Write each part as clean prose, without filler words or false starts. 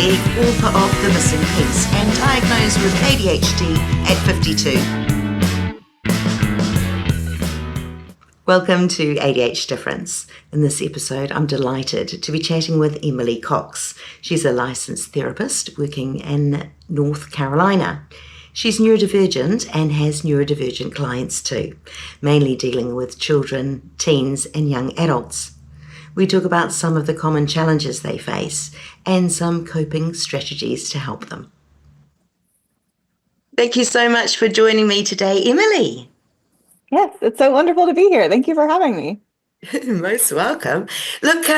Legg, author of The Missing Piece and diagnosed with ADHD at 52. Welcome to ADH Difference. In this episode, I'm delighted to be chatting with Emily Cox. She's a licensed therapist working in North Carolina. She's neurodivergent and has neurodivergent clients too, mainly dealing with children, teens and young adults. We talk about some of the common challenges they face and some coping strategies to help them. Thank you so much for joining me today, Emily. Yes, it's so wonderful to be here. Thank you for having me. Most welcome. Look,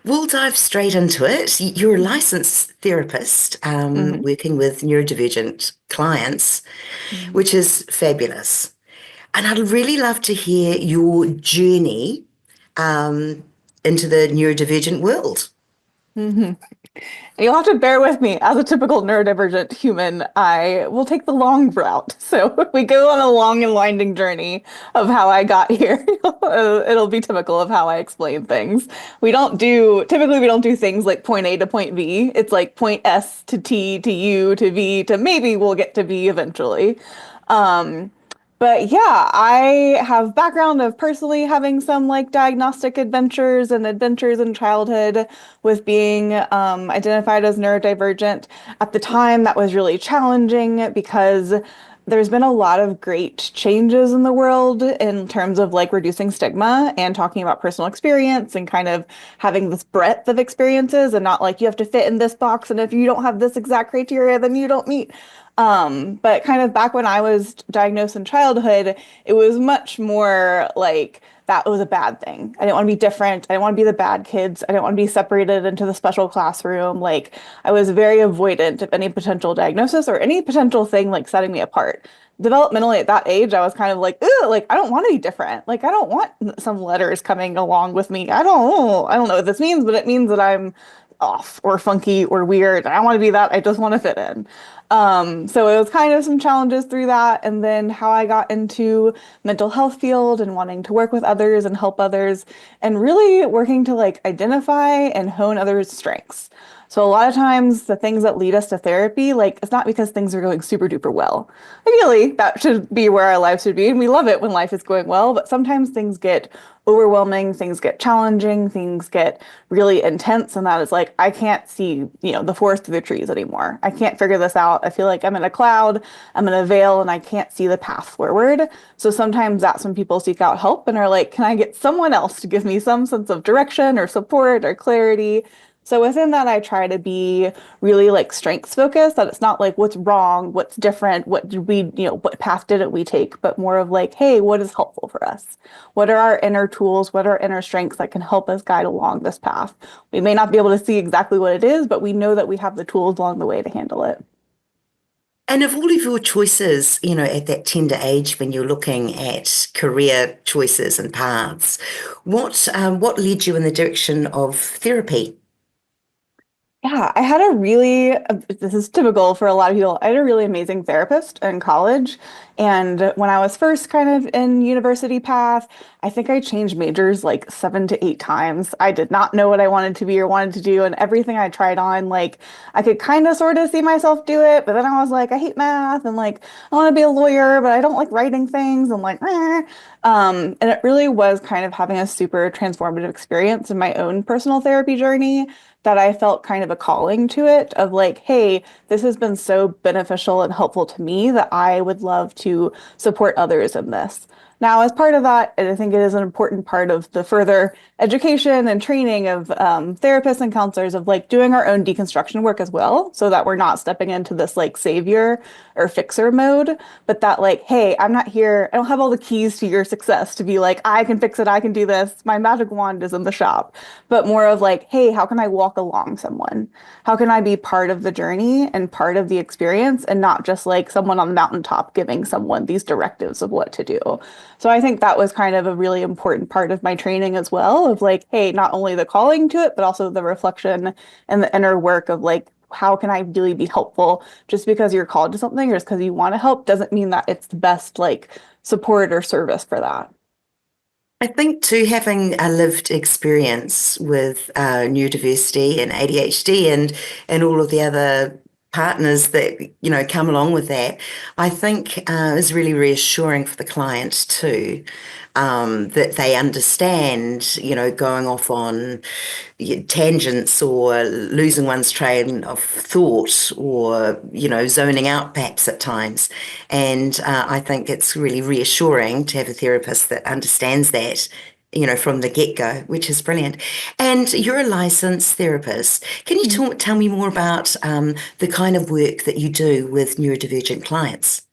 we'll dive straight into it. You're a licensed therapist working with neurodivergent clients, which is fabulous. And I'd really love to hear your journey into the neurodivergent world. You'll have to bear with me. As a typical neurodivergent human, I will take the long route. So we go on a long and winding journey of how I got here. It'll be typical of how I explain things. Typically we don't do things like point A to point B. It's like point S to T to U to V to maybe we'll get to B eventually. But yeah, I have background of personally having some like diagnostic adventures in childhood with being identified as neurodivergent. At the time, that was really challenging because there's been a lot of great changes in the world in terms of like reducing stigma and talking about personal experience and kind of having this breadth of experiences and not like you have to fit in this box and if you don't have this exact criteria, then you don't meet. But kind of back when I was diagnosed in childhood, it was much more like that was a bad thing. I didn't want to be different. I didn't want to be the bad kids. I didn't want to be separated into the special classroom. Like I was very avoidant of any potential diagnosis or any potential thing like setting me apart. Developmentally at that age, I was kind of like, ooh, like I don't want to be different. Like I don't want some letters coming along with me. I don't know what this means, but it means that I'm off or funky or weird. I don't want to be that. I just want to fit in. So it was kind of some challenges through that. And then how I got into mental health field and wanting to work with others and help others and really working to like identify and hone others' strengths. So a lot of times the things that lead us to therapy, like it's not because things are going super duper well. Ideally, that should be where our lives should be. And we love it when life is going well, but sometimes things get overwhelming, things get challenging, things get really intense. And that is like, I can't see, the forest through the trees anymore. I can't figure this out. I feel like I'm in a cloud, I'm in a veil, and I can't see the path forward. So sometimes that's when people seek out help and are like, can I get someone else to give me some sense of direction or support or clarity? So within that, I try to be really like strengths focused, that it's not like what's wrong, what's different, what did we, what path didn't we take, but more of like, hey, what is helpful for us? What are our inner tools? What are our inner strengths that can help us guide along this path? We may not be able to see exactly what it is, but we know that we have the tools along the way to handle it. And of all of your choices, at that tender age when you're looking at career choices and paths, what led you in the direction of therapy? Yeah, this is typical for a lot of people. I had a really amazing therapist in college. And when I was first kind of in university path, I think I changed majors like 7 to 8 times. I did not know what I wanted to be or wanted to do. And everything I tried on, like I could kind of sort of see myself do it. But then I was like, I hate math and like I want to be a lawyer, but I don't like writing things. And like, eh. And it really was kind of having a super transformative experience in my own personal therapy journey that I felt kind of a calling to it of like, hey, this has been so beneficial and helpful to me that I would love to support others in this. Now, as part of that, and I think it is an important part of the further education and training of therapists and counselors of like doing our own deconstruction work as well, so that we're not stepping into this like savior or fixer mode, but that like, hey, I'm not here, I don't have all the keys to your success to be like, I can fix it, I can do this, my magic wand is in the shop, but more of like, hey, how can I walk along someone? How can I be part of the journey and part of the experience and not just like someone on the mountaintop giving someone these directives of what to do? So I think that was kind of a really important part of my training as well of like, hey, not only the calling to it, but also the reflection and the inner work of like, how can I really be helpful? Just because you're called to something or just because you want to help doesn't mean that it's the best like support or service for that. I think too, having a lived experience with neurodiversity and ADHD and all of the other partners that come along with that, I think is really reassuring for the client too, that they understand, going off on tangents or losing one's train of thought or zoning out perhaps at times. And I think it's really reassuring to have a therapist that understands that, from the get-go, which is brilliant. And you're a licensed therapist. Can you tell me more about the kind of work that you do with neurodivergent clients?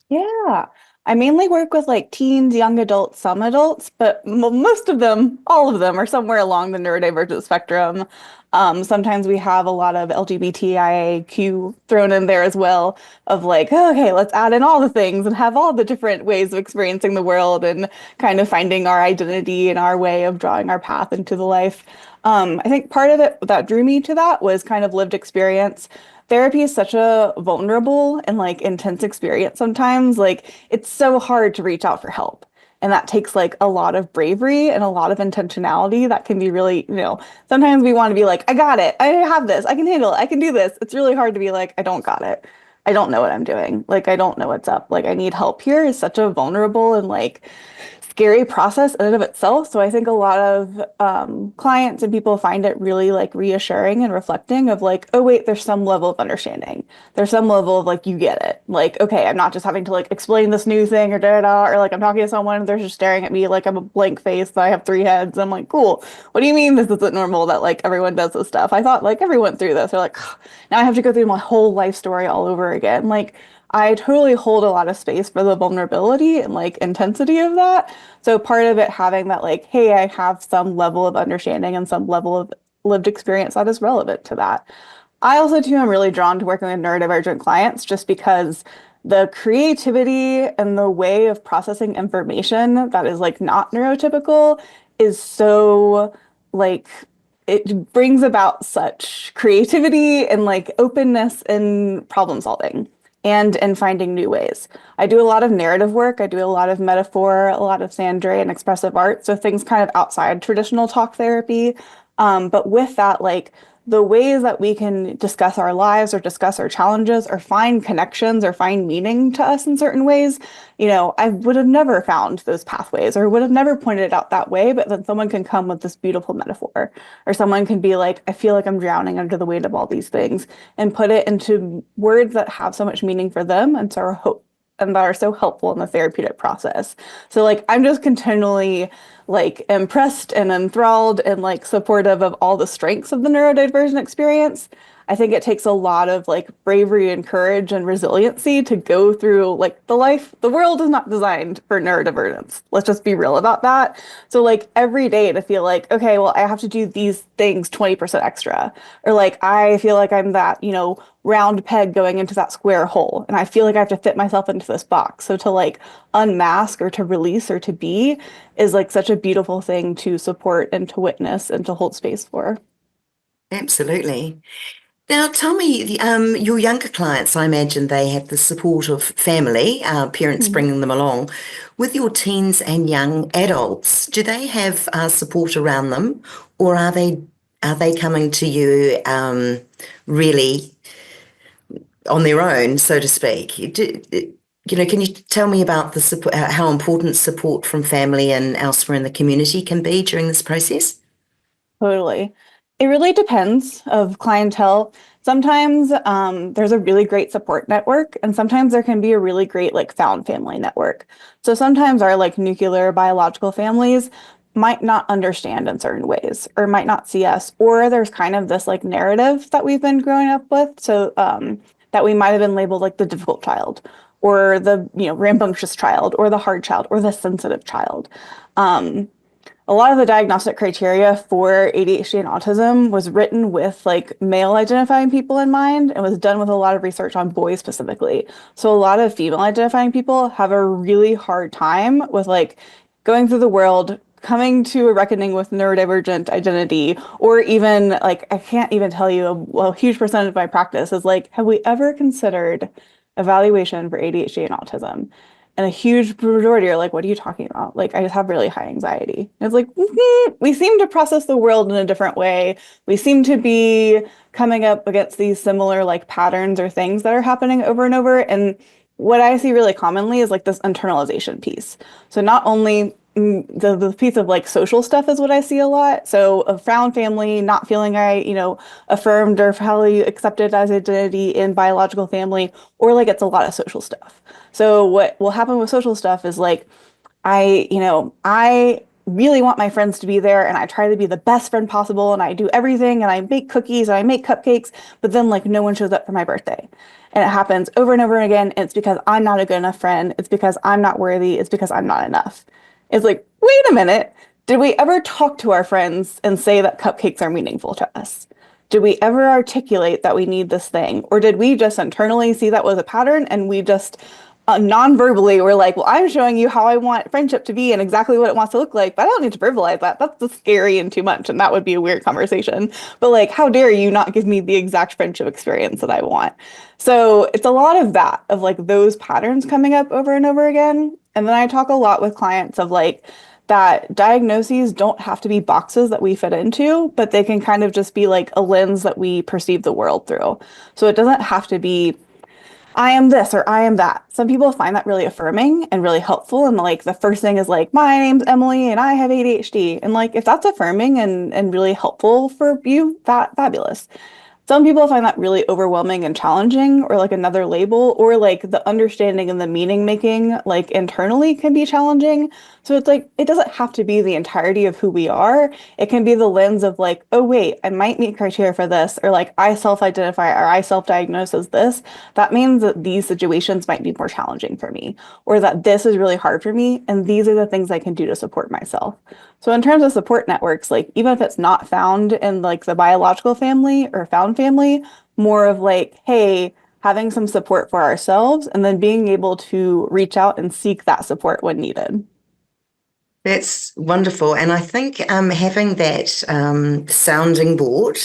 Yeah. I mainly work with like teens, young adults, some adults, but most of them, all of them, are somewhere along the neurodivergent spectrum. Sometimes we have a lot of LGBTIQ thrown in there as well, of like, oh, okay, let's add in all the things and have all the different ways of experiencing the world and kind of finding our identity and our way of drawing our path into the life. I think part of it that drew me to that was kind of lived experience. Therapy is such a vulnerable and like intense experience sometimes. Like it's so hard to reach out for help. And that takes like a lot of bravery and a lot of intentionality that can be really, sometimes we want to be like, I got it. I have this. I can handle it. I can do this. It's really hard to be like, I don't got it. I don't know what I'm doing. Like, I don't know what's up. Like, I need help here is such a vulnerable and like scary process in and of itself. So I think a lot of clients and people find it really like reassuring and reflecting of like, oh wait, there's some level of understanding. There's some level of like, you get it. Like, okay, I'm not just having to like explain this new thing or da da, or like I'm talking to someone and they're just staring at me like I'm a blank face that I have three heads. I'm like, cool. What do you mean this isn't normal that like everyone does this stuff? I thought like everyone went through this. They're like, now I have to go through my whole life story all over again. Like I totally hold a lot of space for the vulnerability and like intensity of that. So part of it having that like, hey, I have some level of understanding and some level of lived experience that is relevant to that. I also too am really drawn to working with neurodivergent clients just because the creativity and the way of processing information that is like not neurotypical is so like it brings about such creativity and like openness and problem solving and finding new ways. I do a lot of narrative work. I do a lot of metaphor, a lot of Sandre and expressive art. So things kind of outside traditional talk therapy. But with that, like the ways that we can discuss our lives or discuss our challenges or find connections or find meaning to us in certain ways, I would have never found those pathways or would have never pointed it out that way. But then someone can come with this beautiful metaphor, or someone can be like, I feel like I'm drowning under the weight of all these things, and put it into words that have so much meaning for them and so hope and that are so helpful in the therapeutic process. So like I'm just continually like impressed and enthralled and like supportive of all the strengths of the neurodivergent experience. I think it takes a lot of like bravery and courage and resiliency to go through like the world is not designed for neurodivergence. Let's just be real about that. So like every day to feel like, okay, well, I have to do these things 20% extra. Or like I feel like I'm that, round peg going into that square hole. And I feel like I have to fit myself into this box. So to like unmask or to release or to be is like such a beautiful thing to support and to witness and to hold space for. Absolutely. Now, tell me, your younger clients, I imagine they have the support of family, parents Mhm. bringing them along. With your teens and young adults, do they have support around them, or are they coming to you really on their own, so to speak? Can you tell me about the support, how important support from family and elsewhere in the community can be during this process? Totally. It really depends of clientele. Sometimes there's a really great support network, and sometimes there can be a really great like found family network. So sometimes our like nuclear biological families might not understand in certain ways or might not see us, or there's kind of this like narrative that we've been growing up with. So that we might have been labeled like the difficult child or the rambunctious child or the hard child or the sensitive child. Um, a lot of the diagnostic criteria for ADHD and autism was written with like male identifying people in mind and was done with a lot of research on boys specifically. So a lot of female identifying people have a really hard time with like going through the world, coming to a reckoning with neurodivergent identity, or even like I can't even tell you a huge percentage of my practice is like, have we ever considered evaluation for ADHD and autism? And a huge majority are like, what are you talking about? Like, I just have really high anxiety. And it's like, we seem to process the world in a different way. We seem to be coming up against these similar like patterns or things that are happening over and over. And what I see really commonly is like this internalization piece. So not only the piece of like social stuff is what I see a lot. So a found family, not feeling affirmed or highly accepted as identity in biological family, or like it's a lot of social stuff. So what will happen with social stuff is like I really want my friends to be there and I try to be the best friend possible and I do everything and I make cookies and I make cupcakes, but then like no one shows up for my birthday. And it happens over and over again. And it's because I'm not a good enough friend. It's because I'm not worthy. It's because I'm not enough. It's like, wait a minute. Did we ever talk to our friends and say that cupcakes are meaningful to us? Did we ever articulate that we need this thing? Or did we just internally see that was a pattern and we just non-verbally were like, well, I'm showing you how I want friendship to be and exactly what it wants to look like, but I don't need to verbalize that. That's just scary and too much. And that would be a weird conversation. But like, how dare you not give me the exact friendship experience that I want? So it's a lot of that, of like those patterns coming up over and over again. And then I talk a lot with clients of like, that diagnoses don't have to be boxes that we fit into, but they can kind of just be like a lens that we perceive the world through. So it doesn't have to be I am this or I am that. Some people find that really affirming and really helpful. And like the first thing is like, my name's Emily and I have ADHD. And like if that's affirming and really helpful for you, fabulous. Some people find that really overwhelming and challenging, or like another label, or like the understanding and the meaning making, like internally can be challenging. So it's like, it doesn't have to be the entirety of who we are. It can be the lens of like, oh, wait, I might meet criteria for this, or like I self-identify or I self-diagnose as this. That means that these situations might be more challenging for me, or that this is really hard for me. And these are the things I can do to support myself. So in terms of support networks, like even if it's not found in like the biological family or found family, more of like, hey, having some support for ourselves and then being able to reach out and seek that support when needed. That's wonderful. And I think having that sounding board,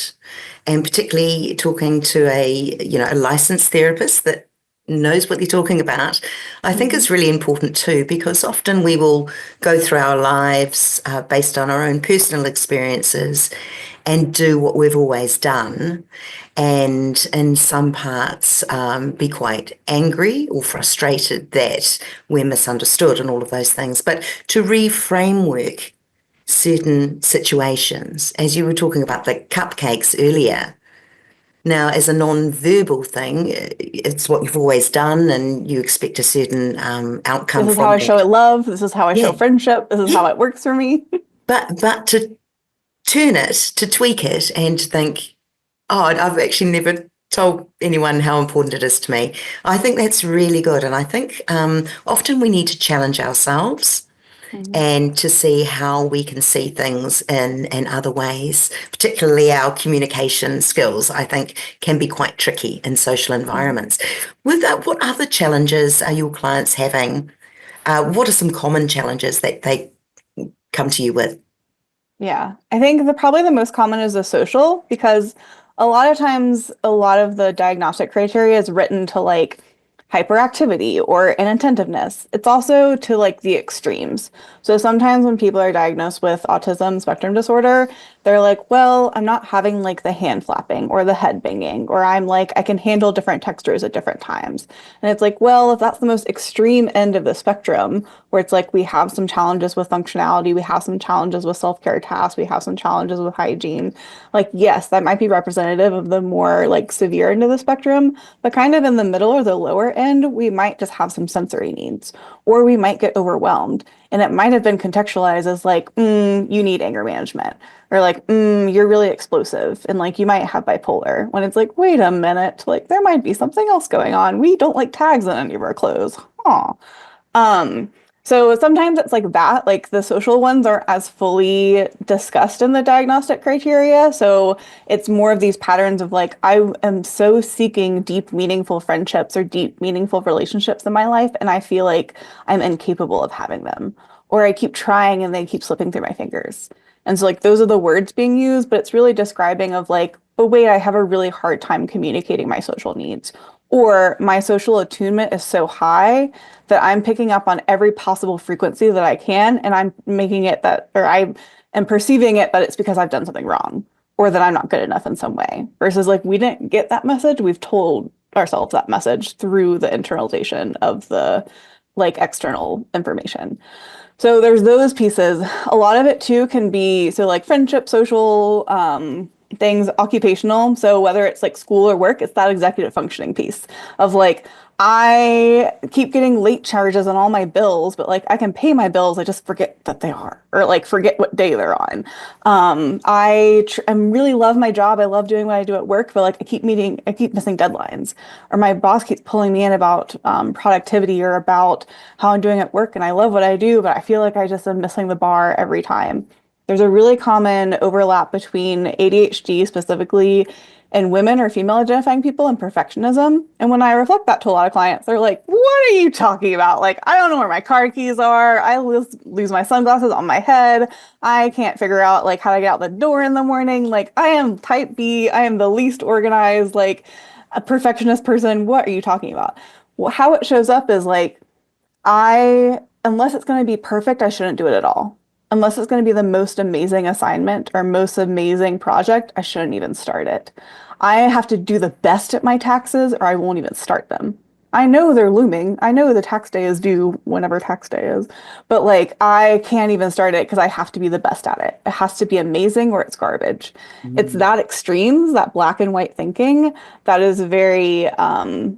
and particularly talking to a licensed therapist that knows what they're talking about, I think is really important too, because often we will go through our lives based on our own personal experiences and do what we've always done. And in some parts, be quite angry or frustrated that we're misunderstood and all of those things. But to reframework certain situations, as you were talking about the cupcakes earlier, now, as a non-verbal thing, it's what you've always done, and you expect a certain outcome This is how from I show that. it love. This is how I show Yeah, friendship. This is yeah. how it works for me. But to turn it, to tweak it, and to think, oh, I've actually never told anyone how important it is to me. I think that's really good, and I think often we need to challenge ourselves Mhm. and to see how we can see things in other ways, particularly our communication skills, I think can be quite tricky in social Mhm. environments. With that, what other challenges are your clients having? What are some common challenges that they come to you with? Yeah, I think probably the most common is the social because a lot of times a lot of the diagnostic criteria is written to like hyperactivity or inattentiveness. It's also to like the extremes. So sometimes when people are diagnosed with autism spectrum disorder, they're like, well, I'm not having like the hand flapping or the head banging, or I'm like, I can handle different textures at different times. And it's like, well, if that's the most extreme end of the spectrum, where it's like we have some challenges with functionality, we have some challenges with self-care tasks, we have some challenges with hygiene. Like, yes, that might be representative of the more like severe end of the spectrum, but kind of in the middle or the lower end, we might just have some sensory needs, or we might get overwhelmed. And it might have been contextualized as like, you need anger management, or like, you're really explosive, and like you might have bipolar. When it's like, wait a minute, like there might be something else going on. We don't like tags on any of our clothes. Huh. Um, so sometimes it's like that, like the social ones aren't as fully discussed in the diagnostic criteria. So it's more of these patterns of like, I am so seeking deep, meaningful friendships or deep, meaningful relationships in my life, and I feel like I'm incapable of having them. Or I keep trying and they keep slipping through my fingers. And so like those are the words being used, but it's really describing of like, oh wait, I have a really hard time communicating my social needs. Or my social attunement is so high that I'm picking up on every possible frequency that I can, and I'm making it that, or I am perceiving it that it's because I've done something wrong or that I'm not good enough in some way. Versus like we didn't get that message, we've told ourselves that message through the internalization of the like external information. So there's those pieces. A lot of it too can be so like friendship, social, things, occupational. So whether it's like school or work, it's that executive functioning piece of like I keep getting late charges on all my bills, but like I can pay my bills, I just forget that they are, or like forget what day they're on. I really love my job. I love doing what I do at work, but like I keep missing deadlines, or my boss keeps pulling me in about productivity or about how I'm doing at work, and I love what I do, but I feel like I just am missing the bar every time. There's a really common overlap between ADHD specifically and women or female identifying people and perfectionism. And when I reflect that to a lot of clients, they're like, what are you talking about? Like, I don't know where my car keys are. I lose my sunglasses on my head. I can't figure out like how to get out the door in the morning. Like, I am type B. I am the least organized, like a perfectionist person. What are you talking about? Well, how it shows up is like, unless it's going to be perfect, I shouldn't do it at all. Unless it's going to be the most amazing assignment or most amazing project, I shouldn't even start it. I have to do the best at my taxes or I won't even start them. I know they're looming. I know the tax day is due whenever tax day is, but like I can't even start it because I have to be the best at it. It has to be amazing or it's garbage. It's Mm. that extremes, that black and white thinking that is very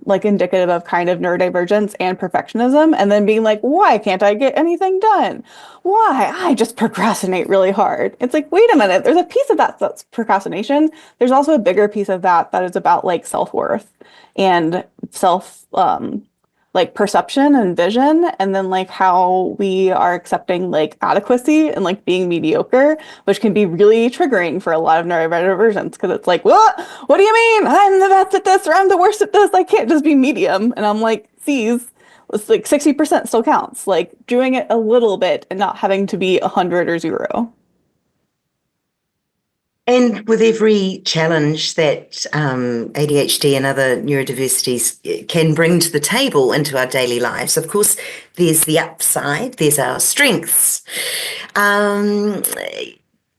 like indicative of kind of neurodivergence and perfectionism. And then being like, why can't I get anything done? Why? I just procrastinate really hard. It's like, wait a minute, there's a piece of that that's procrastination. There's also a bigger piece of that that is about like self-worth and self like perception and vision, and then like how we are accepting like adequacy and like being mediocre, which can be really triggering for a lot of neurodivergents because it's like, what do you mean I'm the best at this or I'm the worst at this? I can't just be medium. And I'm like, sees it's like 60% still counts, like doing it a little bit and not having to be 100 or 0. And with every challenge that ADHD and other neurodiversities can bring to the table into our daily lives, of course, there's the upside, there's our strengths. Um,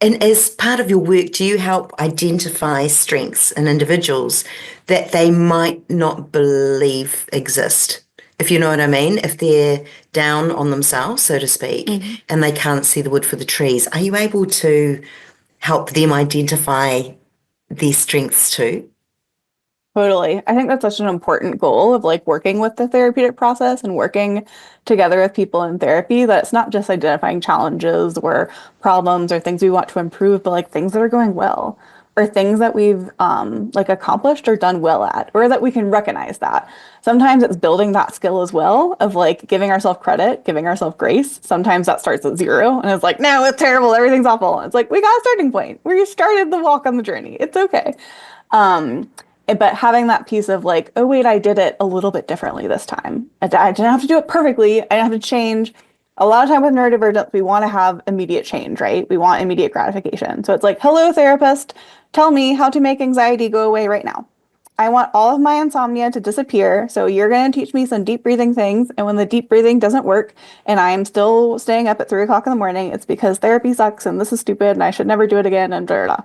and as part of your work, do you help identify strengths in individuals that they might not believe exist? If you know what I mean, if they're down on themselves, so to speak, Mhm. and they can't see the wood for the trees, are you able to help them identify their strengths too? Totally. I think that's such an important goal of like working with the therapeutic process and working together with people in therapy that it's not just identifying challenges or problems or things we want to improve, but like things that are going well or things that we've like accomplished or done well at, or that we can recognize that. Sometimes it's building that skill as well of like giving ourselves credit, giving ourselves grace. Sometimes that starts at 0 and it's like, no, it's terrible. Everything's awful. It's like, we got a starting point. We started the walk on the journey. It's okay. Um, but having that piece of like, oh wait, I did it a little bit differently this time. I didn't have to do it perfectly. I didn't have to change. A lot of time with neurodivergence, we want to have immediate change, right? We want immediate gratification. So it's like, hello, therapist, tell me how to make anxiety go away right now. I want all of my insomnia to disappear. So you're going to teach me some deep breathing things. And when the deep breathing doesn't work and I'm still staying up at 3 o'clock in the morning, it's because therapy sucks and this is stupid and I should never do it again and da da da.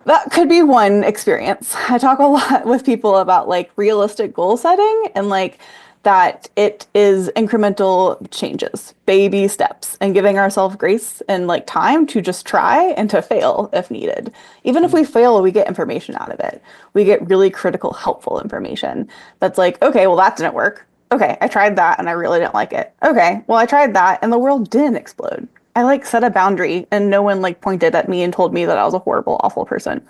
That could be one experience. I talk a lot with people about like realistic goal setting and like that it is incremental changes, baby steps, and giving ourselves grace and like time to just try and to fail if needed. Even if we fail, we get information out of it. We get really critical, helpful information that's like, okay, well, that didn't work. Okay, I tried that and I really didn't like it. Okay, well, I tried that and the world didn't explode. I like set a boundary and no one like pointed at me and told me that I was a horrible, awful person.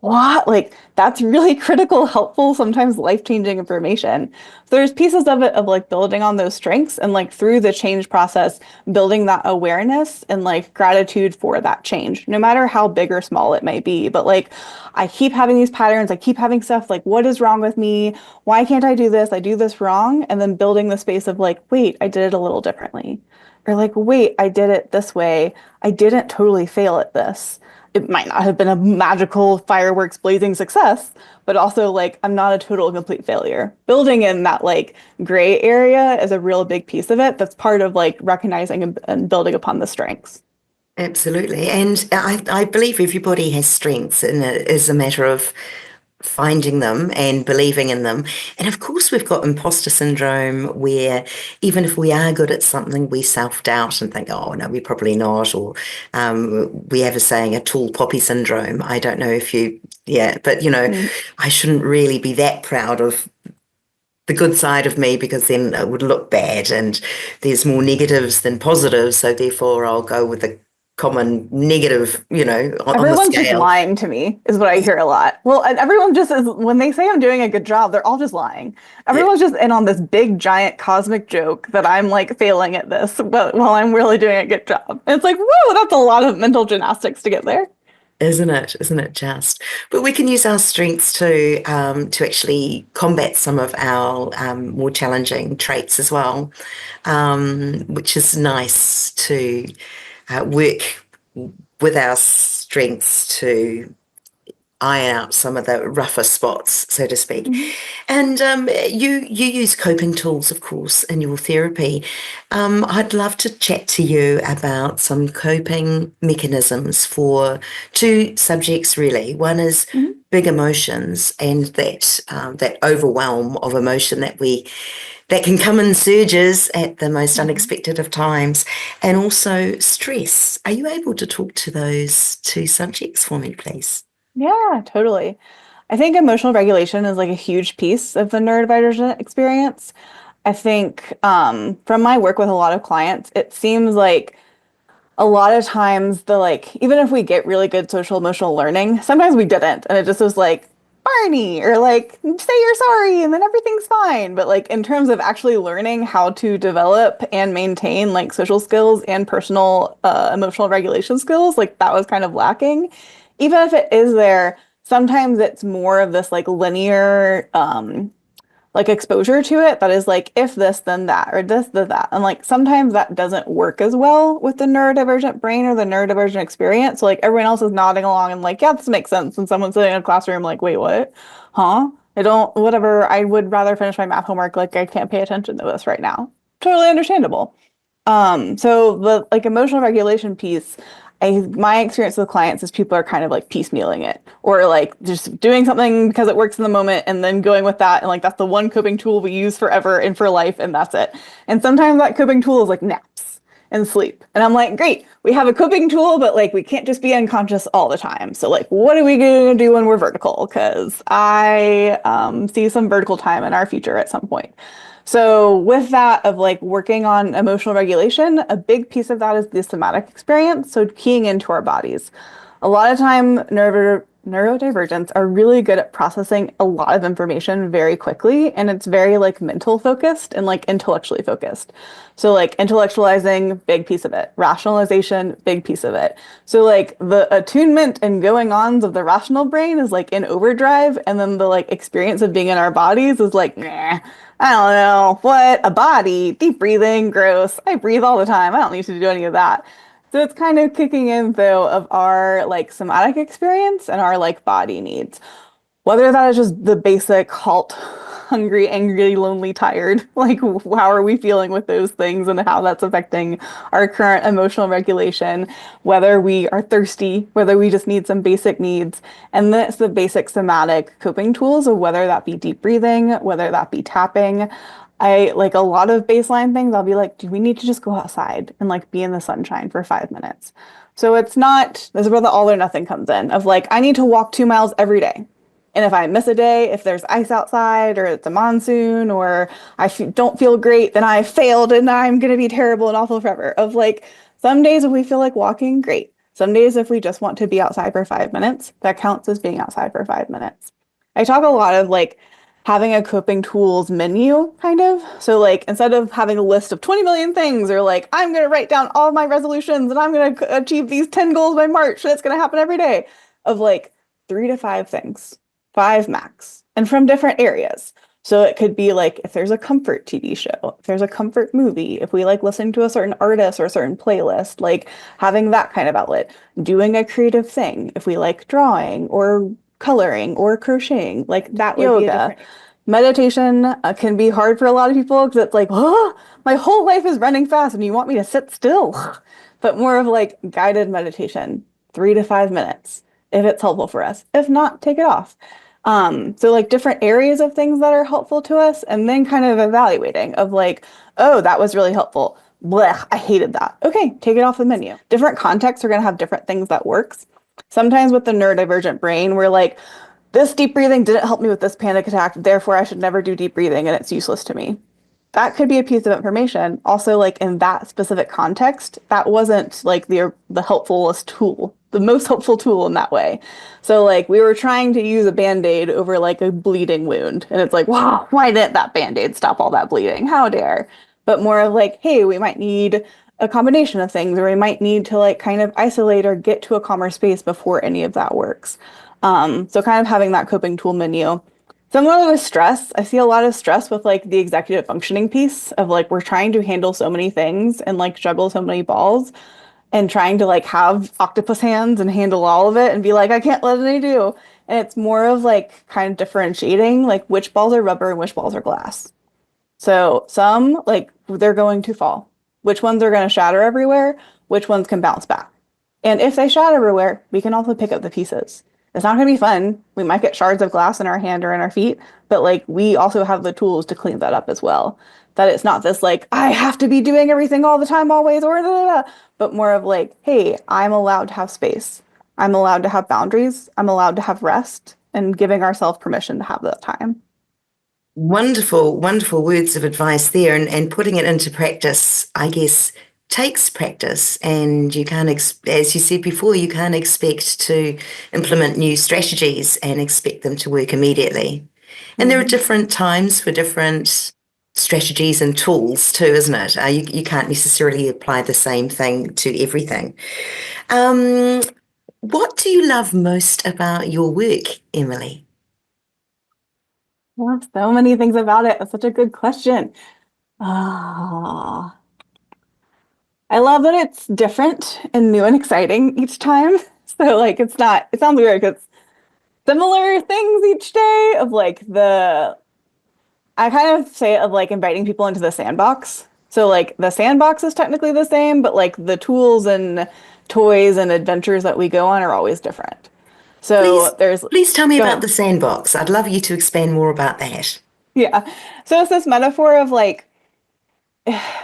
What? Like that's really critical, helpful, sometimes life-changing information. So there's pieces of it of like building on those strengths and like through the change process, building that awareness and like gratitude for that change, no matter how big or small it may be. But like I keep having these patterns, I keep having stuff like, what is wrong with me? Why can't I do this? I do this wrong. And then building the space of like, wait, I did it a little differently. Or like, wait, I did it this way. I didn't totally fail at this. It might not have been a magical fireworks blazing success, but also like I'm not a total complete failure. Building in that like gray area is a real big piece of it. That's part of like recognizing and building upon the strengths. Absolutely. And I believe everybody has strengths, and it is a matter of finding them and believing in them. And of course, we've got imposter syndrome where even if we are good at something, we self-doubt and think, oh, no, we're probably not. Or we have a saying, a tall poppy syndrome. I don't know if you, yeah, but Mm. I shouldn't really be that proud of the good side of me because then it would look bad and there's more negatives than positives. So therefore, I'll go with the common negative, on the Everyone's just scale. lying to me, is what I hear a lot. Well, and everyone just is, when they say I'm doing a good job, they're all just lying. Yeah, Everyone's just in on this big, giant cosmic joke that I'm like failing at this, but while I'm really doing a good job. And it's like, whoa, that's a lot of mental gymnastics to get there. isn't it? Isn't it just? But we can use our strengths to actually combat some of our more challenging traits as well, which is nice to work with our strengths to iron out some of the rougher spots, so to speak. Mhm. And you use coping tools, of course, in your therapy. I'd love to chat to you about some coping mechanisms for two subjects, really. One is Mhm. big emotions and that overwhelm of emotion that can come in surges at the most Mhm. unexpected of times, and also stress. Are you able to talk to those two subjects for me, please? Yeah, totally. I think emotional regulation is like a huge piece of the neurodivergent experience. I think from my work with a lot of clients, it seems like a lot of times the like even if we get really good social emotional learning, sometimes we didn't, and it just was like Barney or like say you're sorry and then everything's fine. But like in terms of actually learning how to develop and maintain like social skills and personal emotional regulation skills, like that was kind of lacking. Even if it is there, sometimes it's more of this like linear like exposure to it that is like if this then that or this then that, and like sometimes that doesn't work as well with the neurodivergent brain or the neurodivergent experience. So like everyone else is nodding along and like yeah, this makes sense, and someone's sitting in a classroom like wait, what? Huh? I don't, whatever, I would rather finish my math homework, like I can't pay attention to this right now. Totally understandable. So the like emotional regulation piece, my experience with clients is people are kind of like piecemealing it or like just doing something because it works in the moment and then going with that, and like that's the one coping tool we use forever and for life and that's it. And sometimes that coping tool is like naps and sleep. And I'm like, great, we have a coping tool, but like we can't just be unconscious all the time. So like what are we going to do when we're vertical? Because I see some vertical time in our future at some point. So with that of like working on emotional regulation, a big piece of that is the somatic experience. So keying into our bodies. A lot of time neurodivergents are really good at processing a lot of information very quickly, and it's very like mental focused and like intellectually focused. So like intellectualizing, big piece of it. Rationalization, big piece of it. So like the attunement and going ons of the rational brain is like in overdrive, and then the like experience of being in our bodies is like, nah, I don't know. What? A body, deep breathing, gross. I breathe all the time. I don't need to do any of that. So it's kind of kicking in though of our like somatic experience and our like body needs. Whether that is just the basic halt, hungry, angry, lonely, tired, like how are we feeling with those things and how that's affecting our current emotional regulation, whether we are thirsty, whether we just need some basic needs. And then it's the basic somatic coping tools of whether that be deep breathing, whether that be tapping. I like a lot of baseline things. I'll be like, do we need to just go outside and like be in the sunshine for 5 minutes? So it's not, this is where the all or nothing comes in of like, I need to walk 2 miles every day. And if I miss a day, if there's ice outside or it's a monsoon or don't feel great, then I failed and I'm going to be terrible and awful forever. Of like, some days if we feel like walking, great. Some days if we just want to be outside for 5 minutes, that counts as being outside for 5 minutes. I talk a lot of like having a coping tools menu kind of. So like instead of having a list of 20 million things or like I'm going to write down all of my resolutions and I'm going to achieve these 10 goals by March and it's going to happen every day, of like 3 to 5 things, 5 max, and from different areas. So it could be like if there's a comfort TV show, if there's a comfort movie, if we like listening to a certain artist or a certain playlist, like having that kind of outlet, doing a creative thing, if we like drawing or coloring or crocheting, like that would be a different. Meditation can be hard for a lot of people because it's like, oh, my whole life is running fast and you want me to sit still. But more of like guided meditation, 3 to 5 minutes, if it's helpful for us. If not, take it off. So like different areas of things that are helpful to us, and then kind of evaluating of like, oh, that was really helpful. Blech, I hated that. Okay, take it off the menu. Different contexts are going to have different things that works. Sometimes with the neurodivergent brain, we're like, this deep breathing didn't help me with this panic attack, therefore I should never do deep breathing and it's useless to me. That could be a piece of information. Also, like in that specific context, that wasn't like the helpfulest tool, the most helpful tool in that way. So like we were trying to use a band-aid over like a bleeding wound, and it's like, wow, why didn't that band-aid stop all that bleeding? How dare? But more of like, hey, we might need a combination of things, or we might need to like kind of isolate or get to a calmer space before any of that works. So kind of having that coping tool menu. Similar with stress, I see a lot of stress with like the executive functioning piece of like we're trying to handle so many things and like juggle so many balls and trying to like have octopus hands and handle all of it and be like, I can't let any do. And it's more of like kind of differentiating like which balls are rubber and which balls are glass. So some like they're going to fall. Which ones are going to shatter everywhere? Which ones can bounce back? And if they shatter everywhere, we can also pick up the pieces. It's not going to be fun. We might get shards of glass in our hand or in our feet, but like we also have the tools to clean that up as well. That it's not this like, I have to be doing everything all the time, always, or da, da, da, but more of like, hey, I'm allowed to have space. I'm allowed to have boundaries. I'm allowed to have rest, and giving ourselves permission to have that time. Wonderful, wonderful words of advice there, and putting it into practice, I guess, takes practice. And you can't, as you said before, you can't expect to implement new strategies and expect them to work immediately. And there are different times for different strategies and tools too, isn't it? You can't necessarily apply the same thing to everything. Um, what do you love most about your work, Emily? Well, so many things about it. That's such a good question. Ah, I love that it's different and new and exciting each time. So like it's not, it sounds weird because similar things each day of like I kind of say it of like inviting people into the sandbox. So like the sandbox is technically the same, but like the tools and toys and adventures that we go on are always different. Please, So there's, please tell me go about ahead. the sandbox. I'd love you to expand more about that. Yeah. So it's this metaphor of like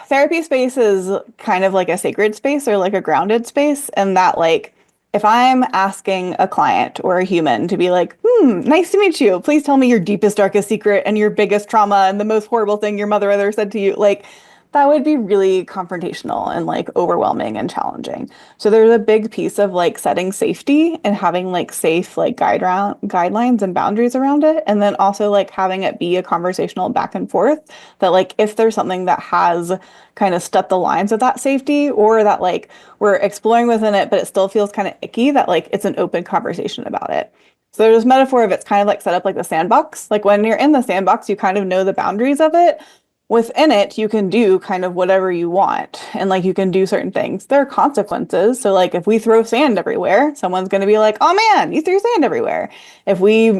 therapy space is kind of like a sacred space or like a grounded space. And that like if I'm asking a client or a human to be like, nice to meet you. Please tell me your deepest, darkest secret and your biggest trauma and the most horrible thing your mother ever said to you. Like that would be really confrontational and like overwhelming and challenging. So there's a big piece of like setting safety and having like safe like guidelines and boundaries around it. And then also like having it be a conversational back and forth that like if there's something that has kind of stepped the lines of that safety or that like we're exploring within it, but it still feels kind of icky, that like it's an open conversation about it. So there's this metaphor of it's kind of like set up like the sandbox. Like when you're in the sandbox, you kind of know the boundaries of it. Within it, you can do kind of whatever you want and like you can do certain things. There are consequences. So like if we throw sand everywhere, someone's going to be like, "Oh man, you threw sand everywhere." If we,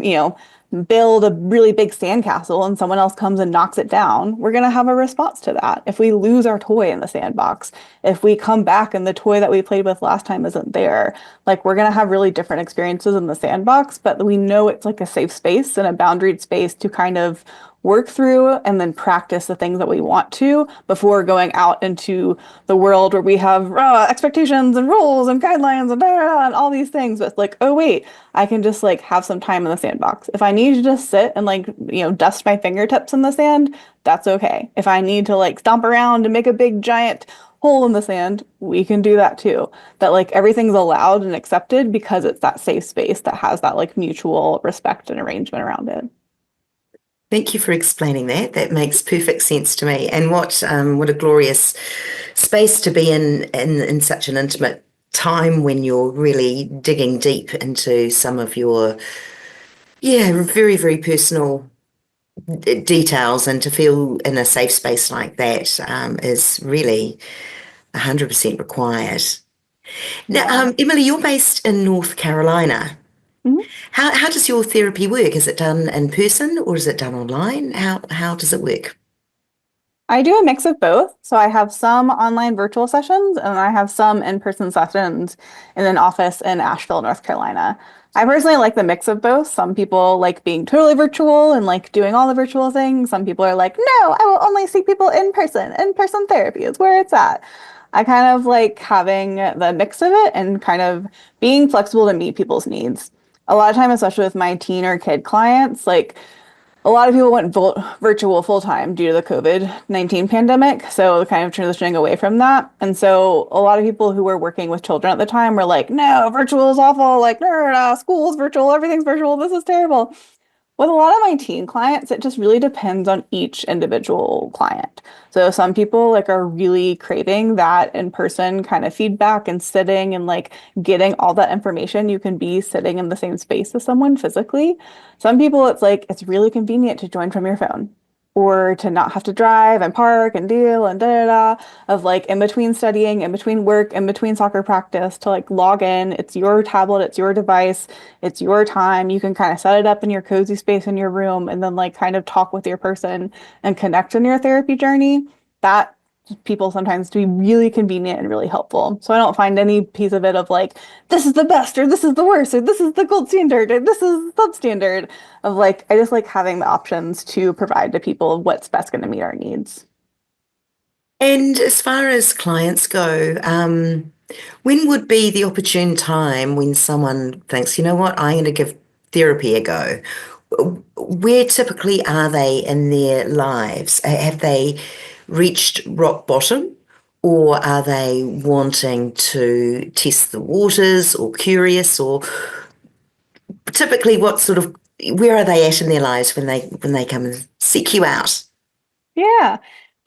build a really big sandcastle and someone else comes and knocks it down, we're going to have a response to that. If we lose our toy in the sandbox, if we come back and the toy that we played with last time isn't there, like we're going to have really different experiences in the sandbox, but we know it's like a safe space and a boundaried space to kind of work through and then practice the things that we want to before going out into the world where we have expectations and rules and guidelines and all these things. But it's like, oh wait, I can just like have some time in the sandbox. If I need to just sit and like, dust my fingertips in the sand, that's okay. If I need to like stomp around and make a big giant hole in the sand, we can do that too. That like everything's allowed and accepted because it's that safe space that has that like mutual respect and arrangement around it. Thank you for explaining that. That makes perfect sense to me. And what a glorious space to be in such an intimate time when you're really digging deep into some of your, yeah, very, very personal details and to feel in a safe space like that is really 100% required. Now, Yeah. Emily, you're based in North Carolina. Mhm. How does your therapy work? Is it done in person or is it done online? How does it work? I do a mix of both. So I have some online virtual sessions and I have some in-person sessions in an office in Asheville, North Carolina. I personally like the mix of both. Some people like being totally virtual and like doing all the virtual things. Some people are like, no, I will only see people in person. In-person therapy is where it's at. I kind of like having the mix of it and kind of being flexible to meet people's needs. A lot of time, especially with my teen or kid clients, like a lot of people went virtual full time due to the COVID-19 pandemic. So kind of transitioning away from that. And so a lot of people who were working with children at the time were like, no, virtual is awful. Like, no, no, school's virtual. Everything's virtual. This is terrible. With a lot of my teen clients, it just really depends on each individual client. So some people like are really craving that in-person kind of feedback and sitting and like getting all that information. You can be sitting in the same space as someone physically. Some people, it's like it's really convenient to join from your phone or to not have to drive and park and deal and da da da of like in between studying, in between work, in between soccer practice to like log in. It's your tablet, it's your device, it's your time. You can kind of set it up in your cozy space in your room and then like kind of talk with your person and connect in your therapy journey. That people sometimes to be really convenient and really helpful. So I don't find any piece of it of like, this is the best or this is the worst or this is the gold standard or this is substandard of like, I just like having the options to provide to people what's best going to meet our needs. And as far as clients go, when would be the opportune time when someone thinks, you know what, I'm going to give therapy a go? Where typically are they in their lives? Have they reached rock bottom, or are they wanting to test the waters or curious, or typically what sort of where are they at in their lives when they come and seek you out? Yeah,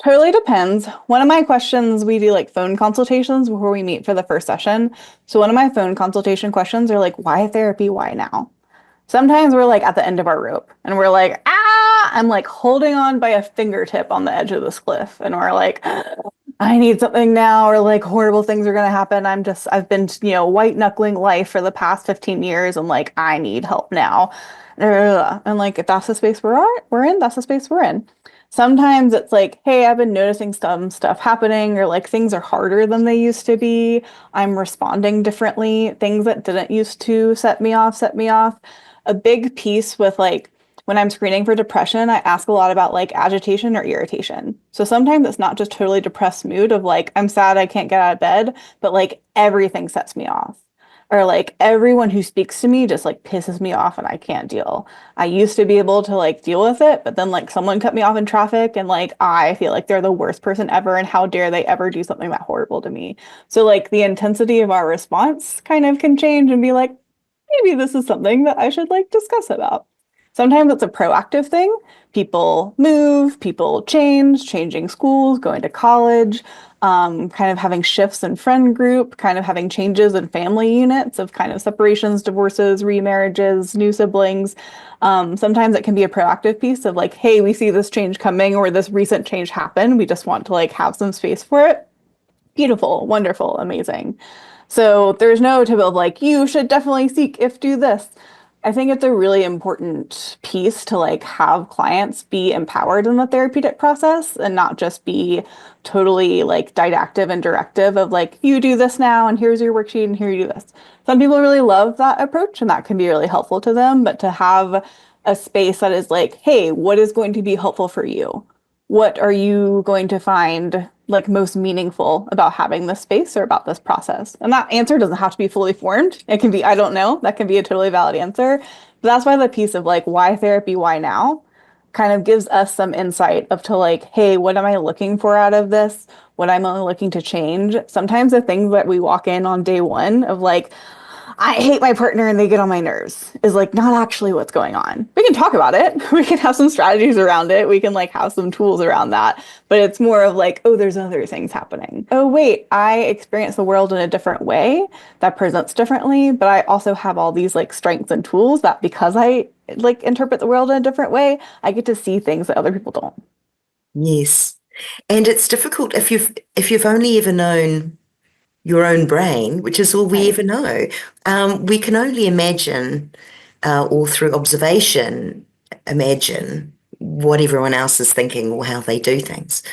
totally depends. One of my questions, we do like phone consultations before we meet for the first session. So one of my phone consultation questions are like, why therapy? Why now? Sometimes we're like at the end of our rope and we're like, ah, I'm like holding on by a fingertip on the edge of this cliff. And we're like, I need something now, or like horrible things are going to happen. I've been, white knuckling life for the past 15 years and like, I need help now. And like, if that's the space we're in, that's the space we're in. Sometimes it's like, hey, I've been noticing some stuff happening, or like things are harder than they used to be. I'm responding differently. Things that didn't used to set me off. A big piece with like when I'm screening for depression, I ask a lot about like agitation or irritation. So sometimes it's not just totally depressed mood of like, I'm sad, I can't get out of bed, but like everything sets me off. Or like everyone who speaks to me just like pisses me off and I can't deal. I used to be able to like deal with it, but then like someone cut me off in traffic and like I feel like they're the worst person ever and how dare they ever do something that horrible to me. So like the intensity of our response kind of can change and be like, maybe this is something that I should like discuss about. Sometimes it's a proactive thing. People move, people change, changing schools, going to college, kind of having shifts in friend group, kind of having changes in family units of kind of separations, divorces, remarriages, new siblings. Sometimes it can be a proactive piece of like, hey, we see this change coming or this recent change happen. We just want to like have some space for it. Beautiful, wonderful, amazing. So there's no tip of like, you should definitely seek if do this. I think it's a really important piece to like have clients be empowered in the therapeutic process and not just be totally like didactic and directive of like, you do this now and here's your worksheet and here you do this. Some people really love that approach and that can be really helpful to them, but to have a space that is like, hey, what is going to be helpful for you? What are you going to find like most meaningful about having this space or about this process? And that answer doesn't have to be fully formed. It can be, I don't know. That can be a totally valid answer. But that's why the piece of like, why therapy, why now kind of gives us some insight of to like, hey, what am I looking for out of this? What am I looking to change? Sometimes the things that we walk in on day one of like, I hate my partner and they get on my nerves is like not actually what's going on. We can talk about it. We can have some strategies around it. We can like have some tools around that. But it's more of like, oh, there's other things happening. Oh, wait, I experience the world in a different way that presents differently. But I also have all these like strengths and tools that because I like interpret the world in a different way, I get to see things that other people don't. Yes. And it's difficult if you've only ever known your own brain, which is all we Right. ever know. We can only imagine, or through observation, imagine what everyone else is thinking or how they do things.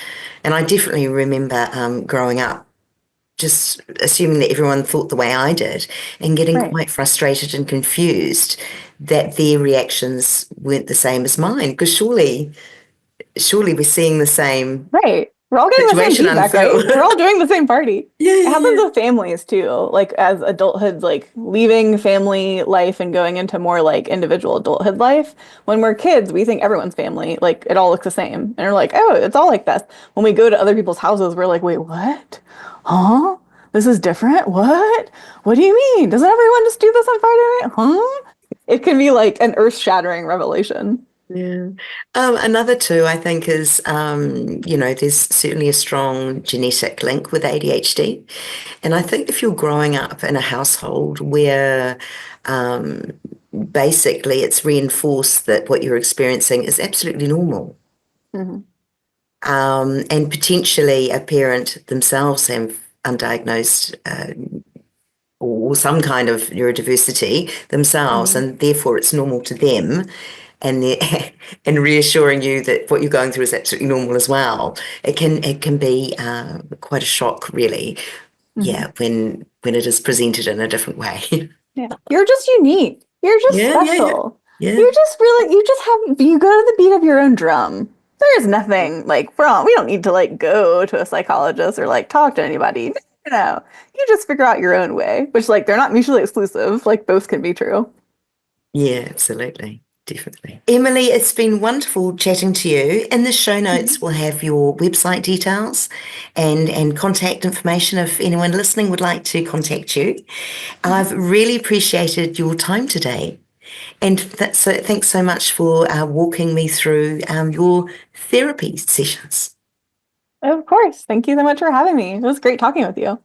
And I definitely remember growing up just assuming that everyone thought the way I did and getting Right. quite frustrated and confused that their reactions weren't the same as mine. Because surely we're seeing the same Right. We're all getting the same situation feedback, right? unfold. We're all doing the same party. Yeah, It happens yeah, with families too. Like as adulthood, like leaving family life and going into more like individual adulthood life. When we're kids, we think everyone's family. Like it all looks the same. And we're like, oh, it's all like this. When we go to other people's houses, we're like, wait, what? Huh? This is different? What? What do you mean? Doesn't everyone just do this on Friday night? Huh? It can be like an earth-shattering revelation. yeah. Another too, I think, is there's certainly a strong genetic link with ADHD. And I think if you're growing up in a household where um, basically it's reinforced that what you're experiencing is absolutely normal, Mhm. and potentially a parent themselves have undiagnosed or some kind of neurodiversity themselves, Mhm. and therefore it's normal to them, and and reassuring you that what you're going through is absolutely normal as well. It can be quite a shock, really. Mhm. Yeah, when it is presented in a different way. Yeah. You're just unique. You're just Yeah, yeah, yeah, special. yeah, You're just really, you just have, you go to the beat of your own drum. There is nothing like wrong. We don't need to like go to a psychologist or like talk to anybody. No, you just figure out your own way, which like they're not mutually exclusive. Like both can be true. yeah, absolutely. Definitely. Emily, it's been wonderful chatting to you. In the show notes, Mhm. we'll have your website details and contact information if anyone listening would like to contact you. I've really appreciated your time today. And so thanks so much for walking me through your therapy sessions. Of course. Thank you so much for having me. It was great talking with you.